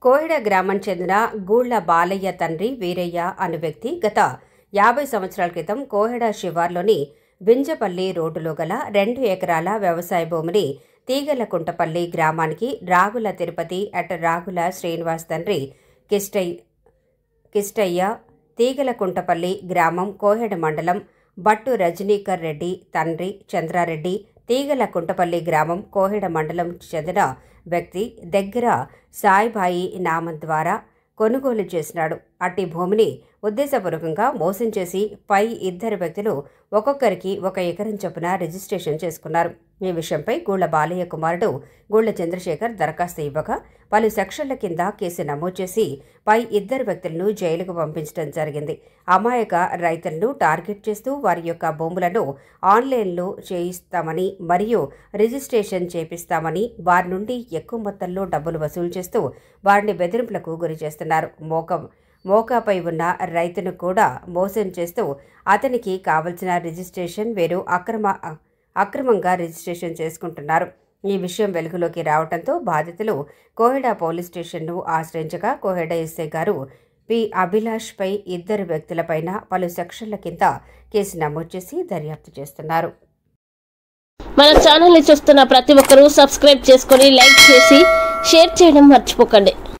కోహెడ గ్రామం చెందిన గూళ్ల బాలయ్య తండ్రి వీరయ్య అను వ్యక్తి గత 50 సంవత్సరాల క్రితం కోహెడ శివార్లోని బింజపల్లి రోడ్డులో గల 2 ఎకరాల వ్యవసాయ భూమిని తీగలకుంటపల్లి గ్రామానికి రాగుల తిరుపతి అట్ రాగుల శ్రీనివాస్ తండ్రి కిష్టయ్య తీగలకుంటపల్లి గ్రామం కోహెడ మండలం బట్టు రజనీకర్ రెడ్డి తండ్రి చంద్రారెడ్డి తీగలకుంటపల్లి గ్రామం కోహెడ మండలం చెందిన వ్యక్తి దగ్గర సాయిబాయి నామం ద్వారా కొనుగోలు చేసినాడు. అట్టి భూమిని ఉద్దేశపూర్వకంగా మోసం చేసి పై ఇద్దరు వ్యక్తులు ఒక్కొక్కరికి 1 ఎకరం చొప్పున రిజిస్ట్రేషన్ చేసుకున్నారు. ఈ విషయంపై గూళ్ల బాలయ్య కుమారుడు గూళ్ల చంద్రశేఖర్ దరఖాస్తు ఇవ్వగా పలు సెక్షన్ల కింద కేసు నమోదు చేసి పై ఇద్దరు వ్యక్తులను జైలుకు పంపించడం జరిగింది. అమాయక రైతులను టార్గెట్ చేస్తూ వారి యొక్క భూములను ఆన్లైన్లో చేయిస్తామని మరియు రిజిస్ట్రేషన్ చేపిస్తామని వారి నుండి ఎక్కువ మొత్తంలో డబ్బులు వసూలు చేస్తూ వారిని బెదిరింపులకు గురి చేస్తున్నారు. మోకాపై ఉన్న రైతును కూడా మోసం చేస్తూ అతనికి కావలసిన రిజిస్ట్రేషన్ వేరు అక్రమంగా రిజిస్ట్రేషన్ చేసుకుంటున్నారు. ఈ విషయం వెలుగులోకి రావడంతో బాధితులు కోహెడ పోలీస్ స్టేషన్ను ఆశ్రయించగా కోహెడ ఎస్ఐ గారు పి అభిలాష్పై ఇద్దరు వ్యక్తులపైన పలు సెక్షన్ల కింద కేసు నమోదు చేసి దర్యాప్తు చేస్తున్నారు. మన ఛానల్ని చూస్తున్న ప్రతి ఒక్కరూ సబ్స్క్రైబ్ చేసుకొని లైక్ చేసి షేర్ చేయడం మర్చిపోకండి.